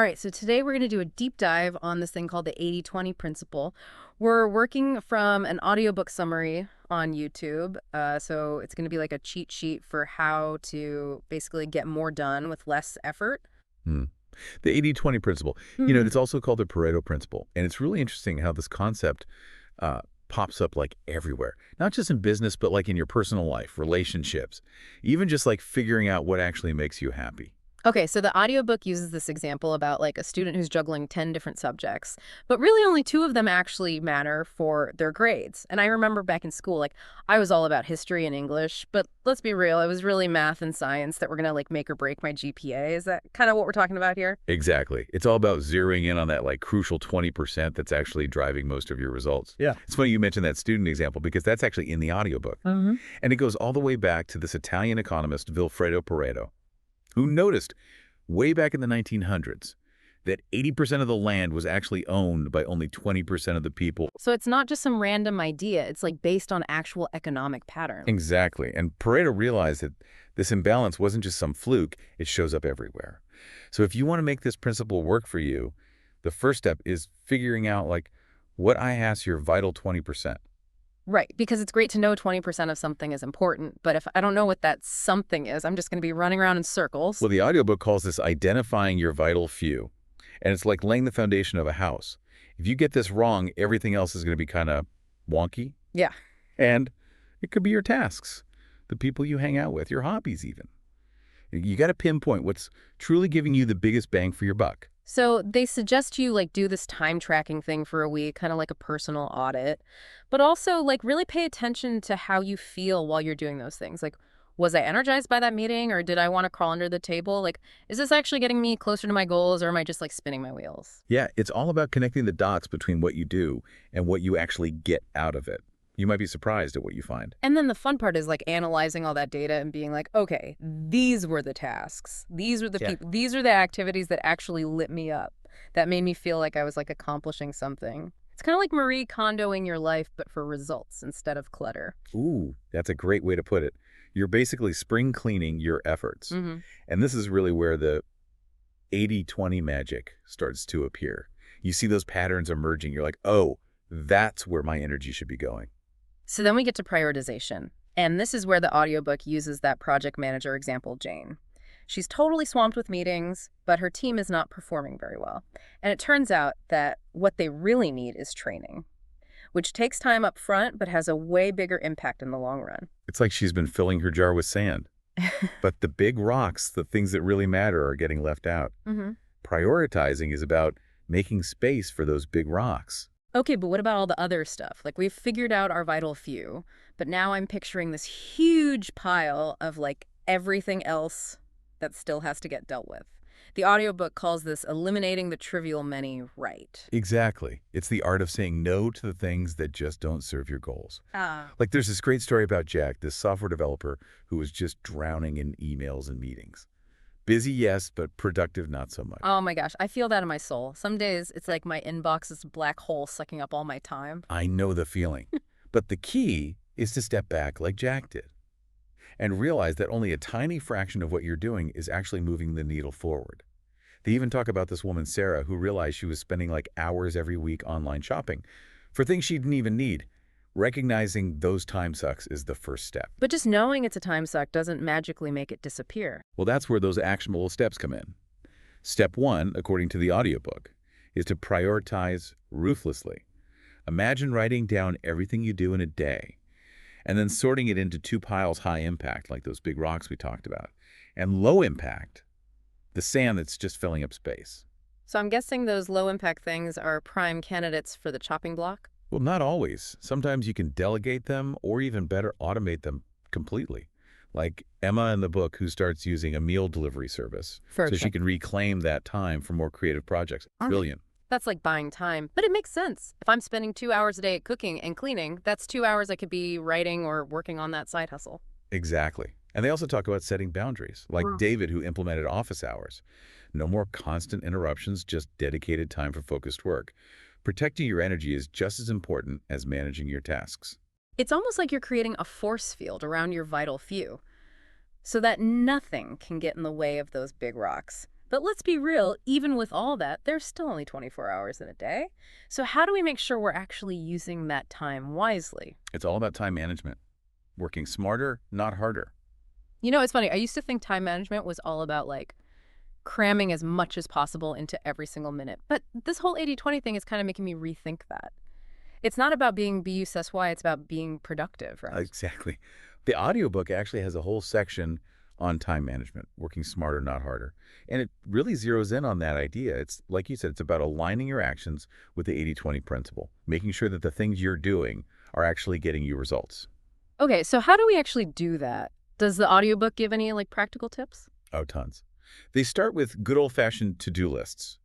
All right, so today we're going to do a deep dive on this thing called the 80-20 principle. We're working from an audiobook summary on YouTube. So it's going to be like a cheat sheet for how to basically get more done with less effort. Hmm. The 80-20 principle. Hmm. It's also called the Pareto Principle. And it's really interesting how this concept pops up like everywhere. Not just in business, but like in your personal life, relationships, even just like figuring out what actually makes you happy. Okay, so the audiobook uses this example about like a student who's juggling 10 different subjects, but really only two of them actually matter for their grades. And I remember back in school, like I was all about history and English, but let's be real, it was really math and science that were going to like make or break my GPA. Is that kind of what we're talking about here? Exactly. It's all about zeroing in on that like crucial 20% that's actually driving most of your results. Yeah. It's funny you mentioned that student example because that's actually in the audiobook. Mm-hmm. And it goes all the way back to this Italian economist, Vilfredo Pareto, who noticed way back in the 1900s that 80% of the land was actually owned by only 20% of the people. So it's not just some random idea, it's like based on actual economic patterns. Exactly. And Pareto realized that this imbalance wasn't just some fluke, it shows up everywhere. So if you want to make this principle work for you, the first step is figuring out like what I ask your vital 20%. Right, because it's great to know 20% of something is important, but if I don't know what that something is, I'm just going to be running around in circles. Well, the audiobook calls this identifying your vital few. And it's like laying the foundation of a house. If you get this wrong, everything else is going to be kind of wonky. Yeah. And it could be your tasks, the people you hang out with, your hobbies even. You got to pinpoint what's truly giving you the biggest bang for your buck. So they suggest you like do this time tracking thing for a week, kind of like a personal audit, but also like really pay attention to how you feel while you're doing those things. Like, was I energized by that meeting or did I want to crawl under the table? Like, is this actually getting me closer to my goals or am I just like spinning my wheels? Yeah, it's all about connecting the dots between what you do and what you actually get out of it. You might be surprised at what you find. And then the fun part is like analyzing all that data and being like, okay, these were the tasks. These were the people. These are the activities that actually lit me up. That made me feel like I was like accomplishing something. It's kind of like Marie Kondoing your life, but for results instead of clutter. Ooh, that's a great way to put it. You're basically spring cleaning your efforts. Mm-hmm. And this is really where the 80-20 magic starts to appear. You see those patterns emerging. You're like, oh, that's where my energy should be going. So then we get to prioritization. And this is where the audiobook uses that project manager example, Jane. She's totally swamped with meetings, but her team is not performing very well. And it turns out that what they really need is training, which takes time up front, but has a way bigger impact in the long run. It's like she's been filling her jar with sand. But the big rocks, the things that really matter, are getting left out. Mm-hmm. Prioritizing is about making space for those big rocks. Okay, but what about all the other stuff? Like we've figured out our vital few, but now I'm picturing this huge pile of like everything else that still has to get dealt with. The audiobook calls this eliminating the trivial many right. Exactly. It's the art of saying no to the things that just don't serve your goals. Ah. Like there's this great story about Jack, this software developer who was just drowning in emails and meetings. Busy, yes, but productive, not so much. Oh my gosh, I feel that in my soul. Some days it's like my inbox is a black hole sucking up all my time. I know the feeling. But the key is to step back like Jack did and realize that only a tiny fraction of what you're doing is actually moving the needle forward. They even talk about this woman, Sarah, who realized she was spending like hours every week online shopping for things she didn't even need. Recognizing those time sucks is the first step. But just knowing it's a time suck doesn't magically make it disappear. Well, that's where those actionable steps come in. Step one, according to the audiobook, is to prioritize ruthlessly. Imagine writing down everything you do in a day and then sorting it into two piles: high impact, like those big rocks we talked about, and low impact, the sand that's just filling up space. So I'm guessing those low impact things are prime candidates for the chopping block? Well, not always. Sometimes you can delegate them or even better, automate them completely. Like Emma in the book, who starts using a meal delivery service so she can reclaim that time for more creative projects. Brilliant. That's like buying time, but it makes sense. If I'm spending 2 hours a day at cooking and cleaning, that's 2 hours I could be writing or working on that side hustle. Exactly. And they also talk about setting boundaries, like David, who implemented office hours. No more constant interruptions, just dedicated time for focused work. Protecting your energy is just as important as managing your tasks. It's almost like you're creating a force field around your vital few so that nothing can get in the way of those big rocks. But let's be real, even with all that, there's still only 24 hours in a day. So how do we make sure we're actually using that time wisely? It's all about time management. Working smarter, not harder. You know, it's funny. I used to think time management was all about like cramming as much as possible into every single minute. But this whole 80/20 thing is kind of making me rethink that. It's not about being BUSSY, it's about being productive, right? Exactly. The audiobook actually has a whole section on time management, working smarter, not harder. And it really zeroes in on that idea. It's like you said, it's about aligning your actions with the 80/20 principle, making sure that the things you're doing are actually getting you results. Okay, so how do we actually do that? Does the audiobook give any like practical tips? Oh, tons. They start with good old-fashioned to-do lists,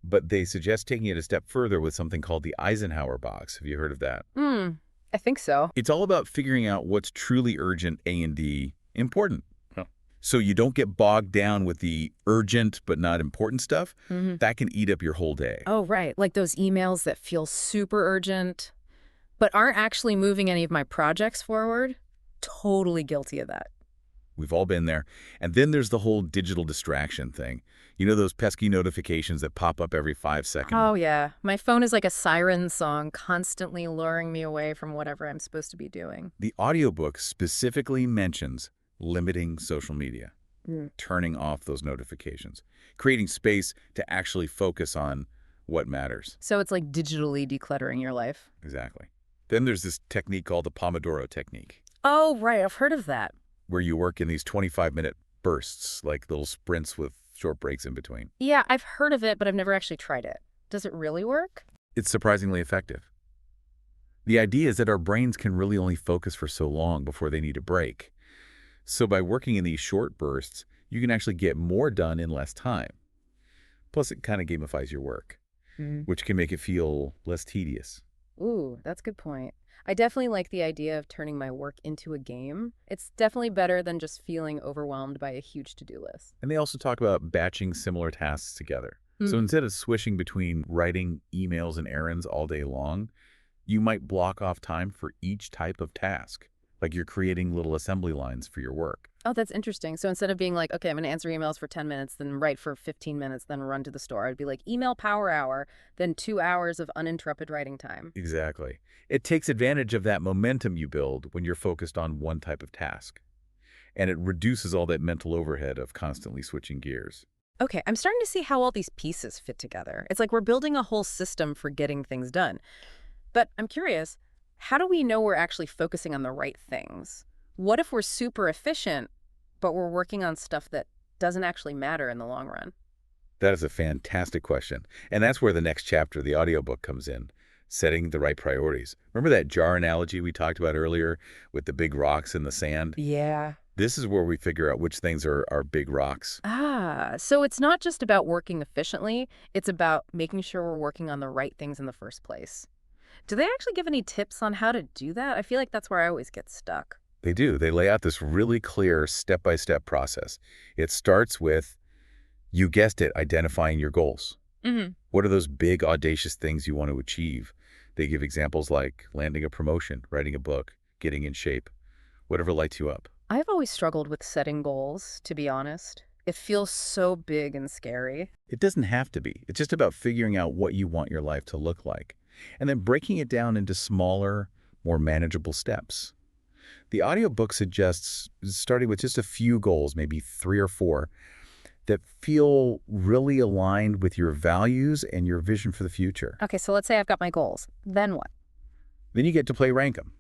but they suggest taking it a step further with something called the Eisenhower box. Have you heard of that? I think so. It's all about figuring out what's truly urgent, A and D, important. Oh. So you don't get bogged down with the urgent but not important stuff. That can eat up your whole day. Oh, right. Like those emails that feel super urgent, but aren't actually moving any of my projects forward. Totally guilty of that. We've all been there. And then there's the whole digital distraction thing. You know those pesky notifications that pop up every 5 seconds? Oh, yeah. My phone is like a siren song, constantly luring me away from whatever I'm supposed to be doing. The audiobook specifically mentions limiting social media, turning off those notifications, creating space to actually focus on what matters. So it's like digitally decluttering your life. Exactly. Then there's this technique called the Pomodoro technique, Oh, right. I've heard of that. where you work in these 25-minute bursts, like little sprints with short breaks in between. Yeah, I've heard of it, but I've never actually tried it. Does it really work? It's surprisingly effective. The idea is that our brains can really only focus for so long before they need a break. So by working in these short bursts, you can actually get more done in less time. Plus, it kind of gamifies your work, which can make it feel less tedious. Ooh, that's a good point. I definitely like the idea of turning my work into a game. It's definitely better than just feeling overwhelmed by a huge to-do list. And they also talk about batching similar tasks together. So instead of switching between writing emails and errands all day long, you might block off time for each type of task, like you're creating little assembly lines for your work. Oh, that's interesting. So instead of being like, okay, I'm going to answer emails for 10 minutes, then write for 15 minutes, then run to the store, I'd be like, email power hour, then 2 hours of uninterrupted writing time. Exactly. It takes advantage of that momentum you build when you're focused on one type of task. And it reduces all that mental overhead of constantly switching gears. Okay, I'm starting to see how all these pieces fit together. It's like we're building a whole system for getting things done. But I'm curious, how do we know we're actually focusing on the right things? What if we're super efficient, but we're working on stuff that doesn't actually matter in the long run? That is a fantastic question. And that's where the next chapter of the audiobook comes in, setting the right priorities. Remember that jar analogy we talked about earlier with the big rocks in the sand? Yeah. This is where we figure out which things are big rocks. Ah, so it's not just about working efficiently, it's about making sure we're working on the right things in the first place. Do they actually give any tips on how to do that? I feel like that's where I always get stuck. They do. They lay out this really clear step-by-step process. It starts with, you guessed it, identifying your goals. What are those big, audacious things you want to achieve? They give examples like landing a promotion, writing a book, getting in shape, whatever lights you up. I've always struggled with setting goals, to be honest. It feels so big and scary. It doesn't have to be. It's just about figuring out what you want your life to look like, and then breaking it down into smaller, more manageable steps. The audiobook suggests starting with just a few goals, maybe 3 or 4, that feel really aligned with your values and your vision for the future. Okay, so let's say I've got my goals. Then what? Then you get to play rank them.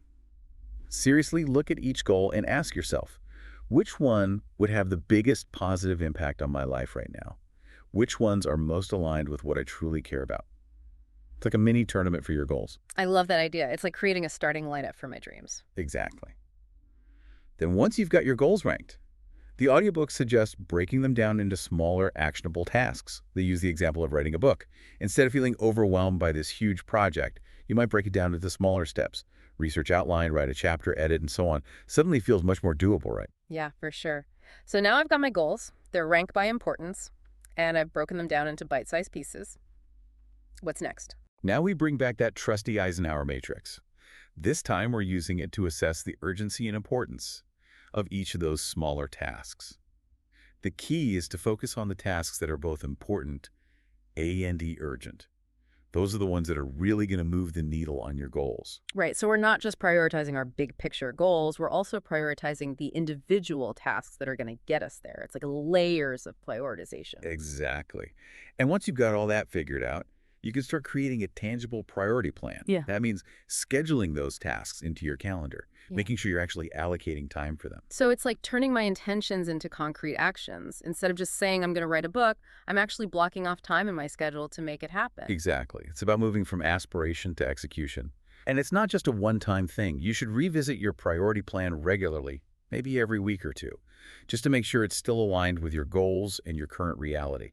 Seriously look at each goal and ask yourself, which one would have the biggest positive impact on my life right now? Which ones are most aligned with what I truly care about? It's like a mini tournament for your goals. I love that idea. It's like creating a starting lineup for my dreams. Exactly. Then once you've got your goals ranked, the audiobook suggests breaking them down into smaller, actionable tasks. They use the example of writing a book. Instead of feeling overwhelmed by this huge project, you might break it down into smaller steps. Research outline, write a chapter, edit, and so on. Suddenly feels much more doable, right? Yeah, for sure. So now I've got my goals. They're ranked by importance, and I've broken them down into bite-sized pieces. What's next? Now we bring back that trusty Eisenhower matrix. This time we're using it to assess the urgency and importance of each of those smaller tasks. The key is to focus on the tasks that are both important and urgent. Those are the ones that are really going to move the needle on your goals. Right, so we're not just prioritizing our big picture goals, we're also prioritizing the individual tasks that are going to get us there. It's like layers of prioritization. Exactly. And once you've got all that figured out, you can start creating a tangible priority plan. Yeah. That means scheduling those tasks into your calendar, Yeah. making sure you're actually allocating time for them. So it's like turning my intentions into concrete actions. Instead of just saying I'm going to write a book, I'm actually blocking off time in my schedule to make it happen. Exactly. It's about moving from aspiration to execution. And it's not just a one-time thing. You should revisit your priority plan regularly, maybe every week or two, just to make sure it's still aligned with your goals and your current reality.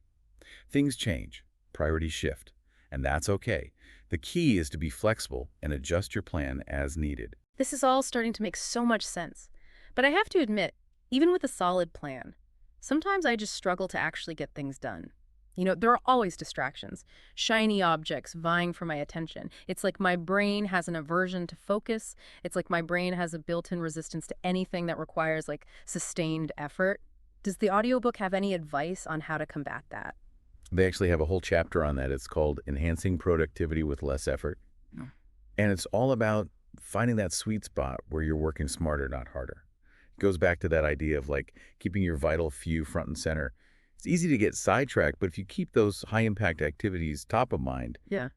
Things change, priorities shift, and that's okay. The key is to be flexible and adjust your plan as needed. This is all starting to make so much sense. But I have to admit, even with a solid plan, sometimes I just struggle to actually get things done. There are always distractions, shiny objects vying for my attention. It's like my brain has an aversion to focus. It's like my brain has a built-in resistance to anything that requires sustained effort. Does the audiobook have any advice on how to combat that? They actually have a whole chapter on that. It's called Enhancing Productivity with Less Effort. No. And it's all about finding that sweet spot where you're working smarter, not harder. It goes back to that idea of keeping your vital few front and center. It's easy to get sidetracked, but if you keep those high-impact activities top of mind, Yeah.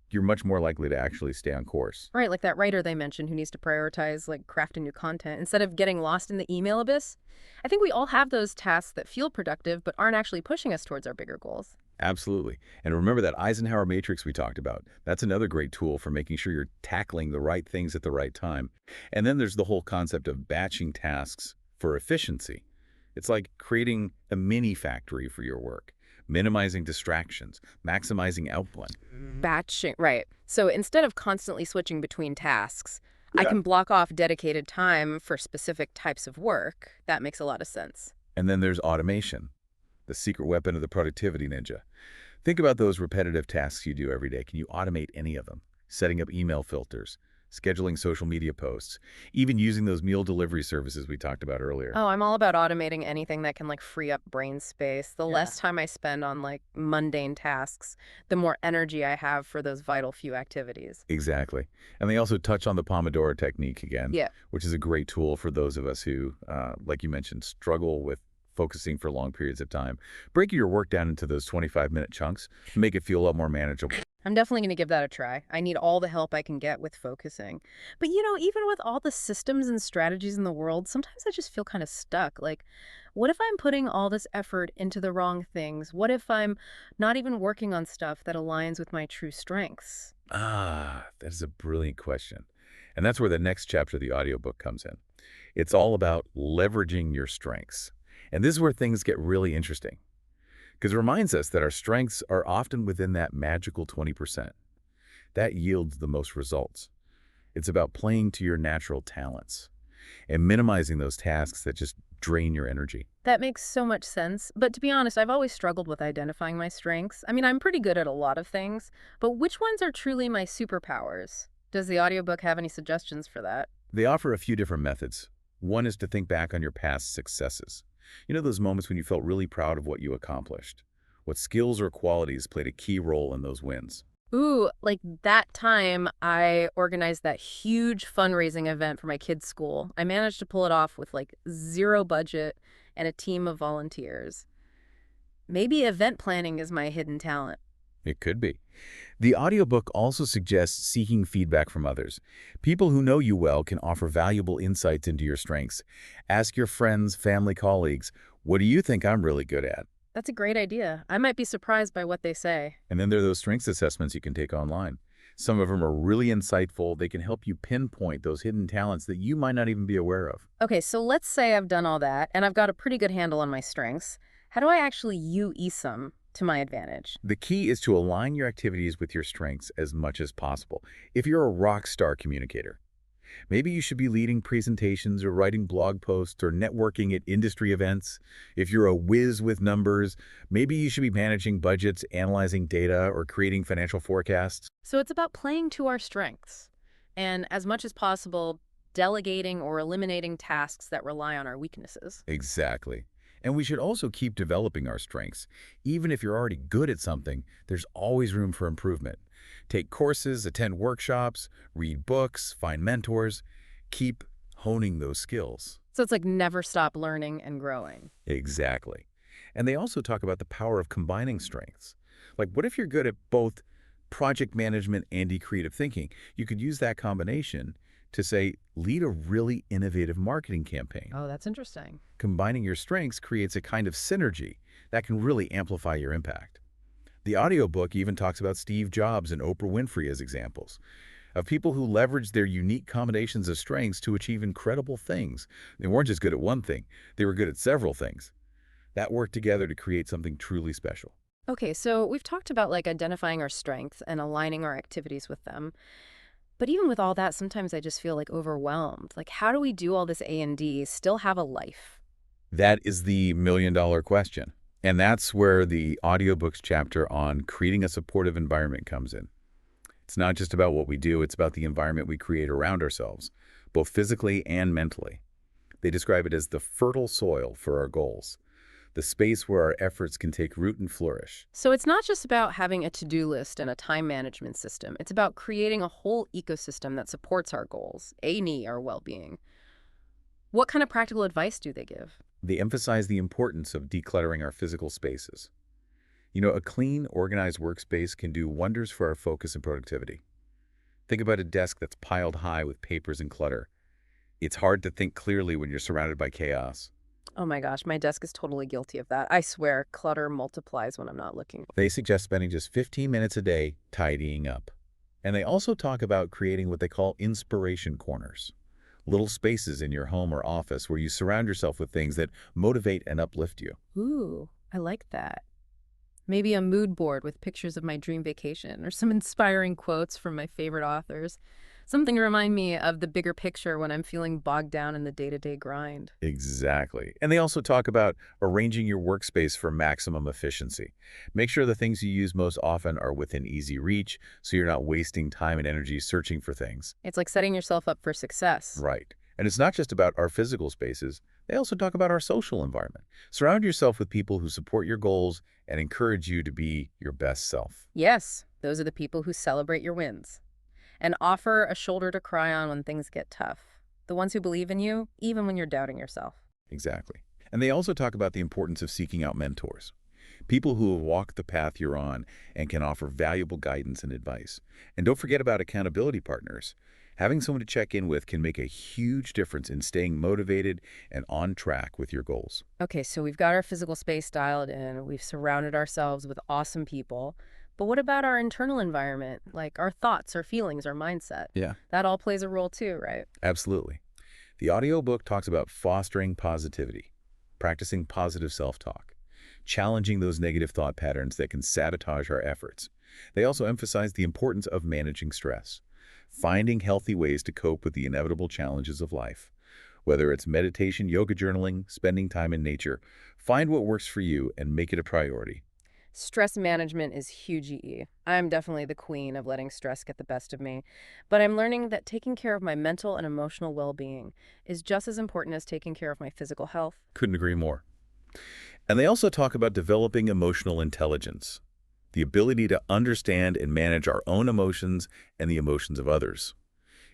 you're much more likely to actually stay on course. Right, like that writer they mentioned who needs to prioritize crafting new content instead of getting lost in the email abyss. I think we all have those tasks that feel productive but aren't actually pushing us towards our bigger goals. Absolutely. And remember that Eisenhower matrix we talked about. That's another great tool for making sure you're tackling the right things at the right time. And then there's the whole concept of batching tasks for efficiency. It's like creating a mini factory for your work, minimizing distractions, maximizing output. Batching, right. So instead of constantly switching between tasks, I Yeah. can block off dedicated time for specific types of work. That makes a lot of sense. And then there's automation, the secret weapon of the productivity ninja. Think about those repetitive tasks you do every day. Can you automate any of them? Setting up email filters, scheduling social media posts, even using those meal delivery services we talked about earlier. Oh, I'm all about automating anything that can free up brain space. The less time I spend on mundane tasks, the more energy I have for those vital few activities. Exactly. And they also touch on the Pomodoro technique again, Yeah. which is a great tool for those of us who, like you mentioned, struggle with focusing for long periods of time. Break your work down into those 25-minute chunks to make it feel a lot more manageable. I'm definitely going to give that a try. I need all the help I can get with focusing. But even with all the systems and strategies in the world, sometimes I just feel kind of stuck. What if I'm putting all this effort into the wrong things? What if I'm not even working on stuff that aligns with my true strengths? Ah, that is a brilliant question. And that's where the next chapter of the audiobook comes in. It's all about leveraging your strengths. And this is where things get really interesting, because it reminds us that our strengths are often within that magical 20%. That yields the most results. It's about playing to your natural talents and minimizing those tasks that just drain your energy. That makes so much sense. But to be honest, I've always struggled with identifying my strengths. I mean, I'm pretty good at a lot of things, but which ones are truly my superpowers? Does the audiobook have any suggestions for that? They offer a few different methods. One is to think back on your past successes. You know, those moments when you felt really proud of what you accomplished. What skills or qualities played a key role in those wins? Ooh, like that time I organized that huge fundraising event for my kids' school. I managed to pull it off with zero budget and a team of volunteers. Maybe event planning is my hidden talent. It could be. The audiobook also suggests seeking feedback from others. People who know you well can offer valuable insights into your strengths. Ask your friends, family, colleagues, what do you think I'm really good at? That's a great idea. I might be surprised by what they say. And then there are those strengths assessments you can take online. Some of them are really insightful. They can help you pinpoint those hidden talents that you might not even be aware of. Okay, so let's say I've done all that and I've got a pretty good handle on my strengths. How do I actually use them to my advantage? The key is to align your activities with your strengths as much as possible. If you're a rock star communicator, maybe you should be leading presentations or writing blog posts or networking at industry events. If you're a whiz with numbers, maybe you should be managing budgets, analyzing data, or creating financial forecasts. So it's about playing to our strengths and, as much as possible, delegating or eliminating tasks that rely on our weaknesses. Exactly. And we should also keep developing our strengths. Even if you're already good at something, there's always room for improvement. Take courses, attend workshops, read books, find mentors. Keep honing those skills. So it's like never stop learning and growing. Exactly. And they also talk about the power of combining strengths. Like, what if you're good at both project management and creative thinking? You could use that combination to, say, lead a really innovative marketing campaign. Oh, that's interesting. Combining your strengths creates a kind of synergy that can really amplify your impact. The audiobook even talks about Steve Jobs and Oprah Winfrey as examples of people who leveraged their unique combinations of strengths to achieve incredible things. They weren't just good at one thing, they were good at several things that worked together to create something truly special. Okay, so we've talked about like identifying our strengths and aligning our activities with them. But even with all that, sometimes I just feel like overwhelmed. Like, how do we do all this A&D, still have a life? That is the million-dollar question. And that's where the audiobooks chapter on creating a supportive environment comes in. It's not just about what we do, it's about the environment we create around ourselves, both physically and mentally. They describe it as the fertile soil for our goals, the space where our efforts can take root and flourish. So it's not just about having a to-do list and a time management system. It's about creating a whole ecosystem that supports our goals, A&E, our well-being. What kind of practical advice do they give? They emphasize the importance of decluttering our physical spaces. You know, a clean, organized workspace can do wonders for our focus and productivity. Think about a desk that's piled high with papers and clutter. It's hard to think clearly when you're surrounded by chaos. Oh my gosh, my desk is totally guilty of that. I swear, clutter multiplies when I'm not looking. They suggest spending just 15 minutes a day tidying up. And they also talk about creating what they call inspiration corners, little spaces in your home or office where you surround yourself with things that motivate and uplift you. Ooh, I like that. Maybe a mood board with pictures of my dream vacation or some inspiring quotes from my favorite authors. Something to remind me of the bigger picture when I'm feeling bogged down in the day-to-day grind. Exactly. And they also talk about arranging your workspace for maximum efficiency. Make sure the things you use most often are within easy reach so you're not wasting time and energy searching for things. It's like setting yourself up for success. Right. And it's not just about our physical spaces. They also talk about our social environment. Surround yourself with people who support your goals and encourage you to be your best self. Yes, those are the people who celebrate your wins and offer a shoulder to cry on when things get tough. The ones who believe in you, even when you're doubting yourself. Exactly. And they also talk about the importance of seeking out mentors, people who have walked the path you're on and can offer valuable guidance and advice. And don't forget about accountability partners. Having someone to check in with can make a huge difference in staying motivated and on track with your goals. Okay, so we've got our physical space dialed in. We've surrounded ourselves with awesome people. But what about our internal environment, like our thoughts, our feelings, our mindset? Yeah, That all plays a role too, right? absolutely. The audiobook talks about fostering positivity, practicing positive self-talk, challenging those negative thought patterns that can sabotage our efforts. They also emphasize the importance of managing stress, finding healthy ways to cope with the inevitable challenges of life. Whether it's meditation, yoga journaling, spending time in nature, find what works for you and make it a priority. Stress management is huge EE. I'm definitely the queen of letting stress get the best of me. But I'm learning that taking care of my mental and emotional well-being is just as important as taking care of my physical health. Couldn't agree more. And they also talk about developing emotional intelligence, the ability to understand and manage our own emotions and the emotions of others.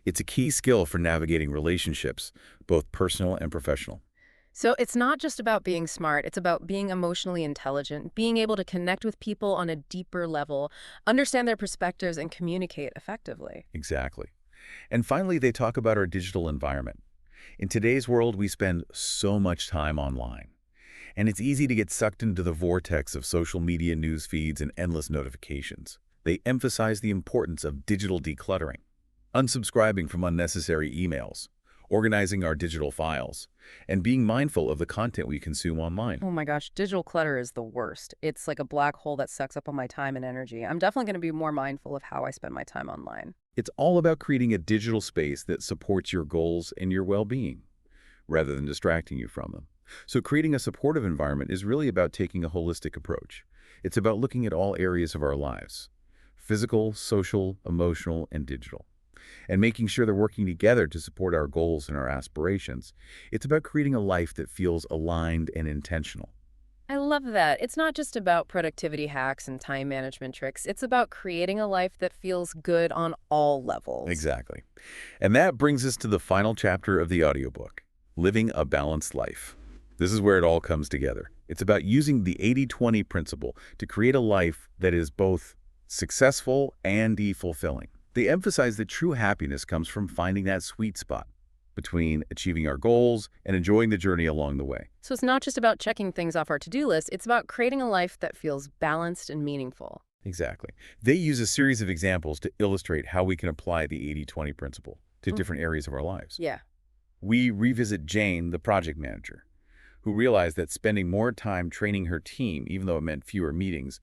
It's a key skill for navigating relationships, both personal and professional. So it's not just about being smart, it's about being emotionally intelligent, being able to connect with people on a deeper level, understand their perspectives, and communicate effectively. Exactly. And finally, they talk about our digital environment. In today's world, we spend so much time online. And it's easy to get sucked into the vortex of social media news feeds and endless notifications. They emphasize the importance of digital decluttering, unsubscribing from unnecessary emails, organizing our digital files, and being mindful of the content we consume online. Oh my gosh, digital clutter is the worst. It's like a black hole that sucks up all my time and energy. I'm definitely going to be more mindful of how I spend my time online. It's all about creating a digital space that supports your goals and your well-being, rather than distracting you from them. So creating a supportive environment is really about taking a holistic approach. It's about looking at all areas of our lives: physical, social, emotional, and digital. and making sure they're working together to support our goals and our aspirations. It's about creating a life that feels aligned and intentional. I love that. It's not just about productivity hacks and time management tricks. It's about creating a life that feels good on all levels. Exactly. And that brings us to the final chapter of the audiobook, Living a Balanced Life. This is where it all comes together. It's about using the 80-20 principle to create a life that is both successful and fulfilling. They emphasize that true happiness comes from finding that sweet spot between achieving our goals and enjoying the journey along the way. So it's not just about checking things off our to-do list. It's about creating a life that feels balanced and meaningful. Exactly. They use a series of examples to illustrate how we can apply the 80-20 principle to different areas of our lives. Yeah. We revisit Jane, the project manager, who realized that spending more time training her team, even though it meant fewer meetings,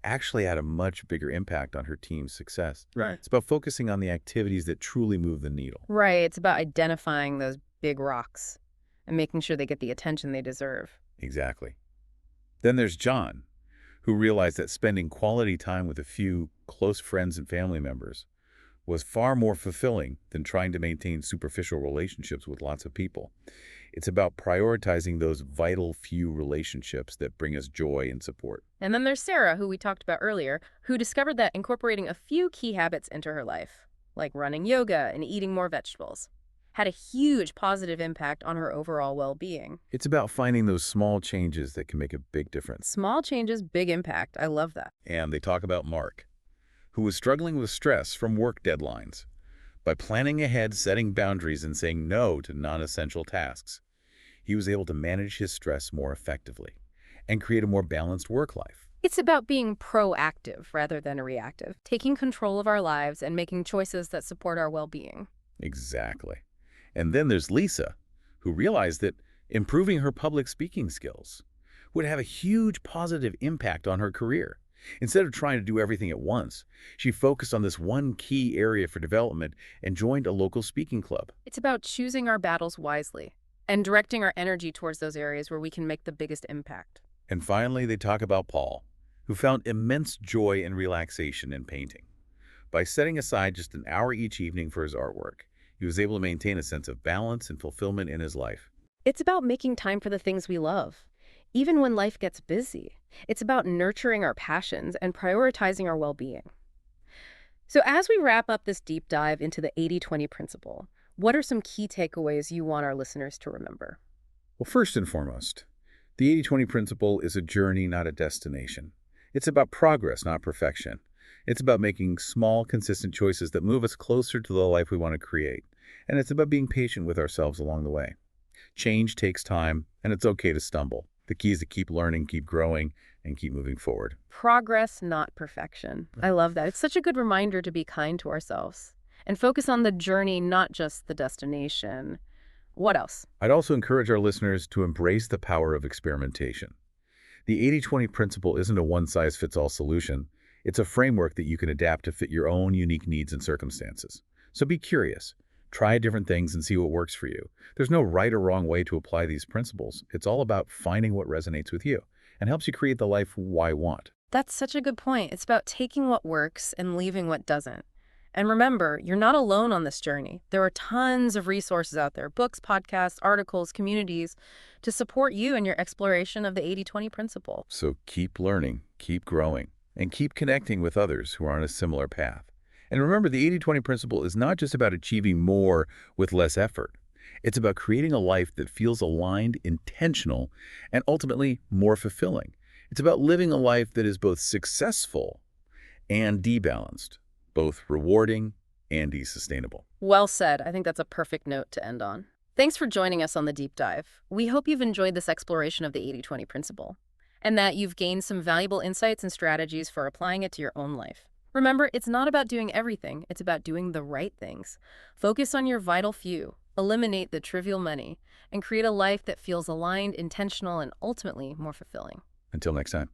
actually had a much bigger impact on her team's success. Right. It's about focusing on the activities that truly move the needle. Right. It's about identifying those big rocks and making sure they get the attention they deserve. Exactly. Then there's John, who realized that spending quality time with a few close friends and family members was far more fulfilling than trying to maintain superficial relationships with lots of people. It's about prioritizing those vital few relationships that bring us joy and support. And then there's Sarah, who we talked about earlier, who discovered that incorporating a few key habits into her life, like running yoga and eating more vegetables, had a huge positive impact on her overall well-being. It's about finding those small changes that can make a big difference. Small changes, big impact. I love that. And they talk about Mark, who was struggling with stress from work deadlines. By planning ahead, setting boundaries, and saying no to non-essential tasks, he was able to manage his stress more effectively and create a more balanced work life. It's about being proactive rather than reactive, taking control of our lives and making choices that support our well-being. Exactly. And then there's Lisa, who realized that improving her public speaking skills would have a huge positive impact on her career. Instead of trying to do everything at once, she focused on this one key area for development and joined a local speaking club. It's about choosing our battles wisely and directing our energy towards those areas where we can make the biggest impact. And finally, they talk about Paul, who found immense joy and relaxation in painting. By setting aside just an hour each evening for his artwork, he was able to maintain a sense of balance and fulfillment in his life. It's about making time for the things we love, even when life gets busy. It's about nurturing our passions and prioritizing our well-being. So as we wrap up this deep dive into the 80-20 principle, what are some key takeaways you want our listeners to remember? Well, first and foremost, the 80-20 principle is a journey, not a destination. It's about progress, not perfection. It's about making small, consistent choices that move us closer to the life we want to create. And it's about being patient with ourselves along the way. Change takes time, and it's okay to stumble. The key is to keep learning, keep growing, and keep moving forward. Progress, not perfection. I love that. It's such a good reminder to be kind to ourselves and focus on the journey, not just the destination. What else? I'd also encourage our listeners to embrace the power of experimentation. The 80-20 principle isn't a one-size-fits-all solution. It's a framework that you can adapt to fit your own unique needs and circumstances. So be curious. Try different things and see what works for you. There's no right or wrong way to apply these principles. It's all about finding what resonates with you and helps you create the life I want. That's such a good point. It's about taking what works and leaving what doesn't. And remember, you're not alone on this journey. There are tons of resources out there, books, podcasts, articles, communities, to support you in your exploration of the 80-20 principle. So keep learning, keep growing, and keep connecting with others who are on a similar path. And remember, the 80-20 principle is not just about achieving more with less effort. It's about creating a life that feels aligned, intentional, and ultimately more fulfilling. It's about living a life that is both successful and debalanced, both rewarding and sustainable. Well said. I think that's a perfect note to end on. Thanks for joining us on the deep dive. We hope you've enjoyed this exploration of the 80-20 principle and that you've gained some valuable insights and strategies for applying it to your own life. Remember, it's not about doing everything. It's about doing the right things. Focus on your vital few, eliminate the trivial many, and create a life that feels aligned, intentional, and ultimately more fulfilling. Until next time.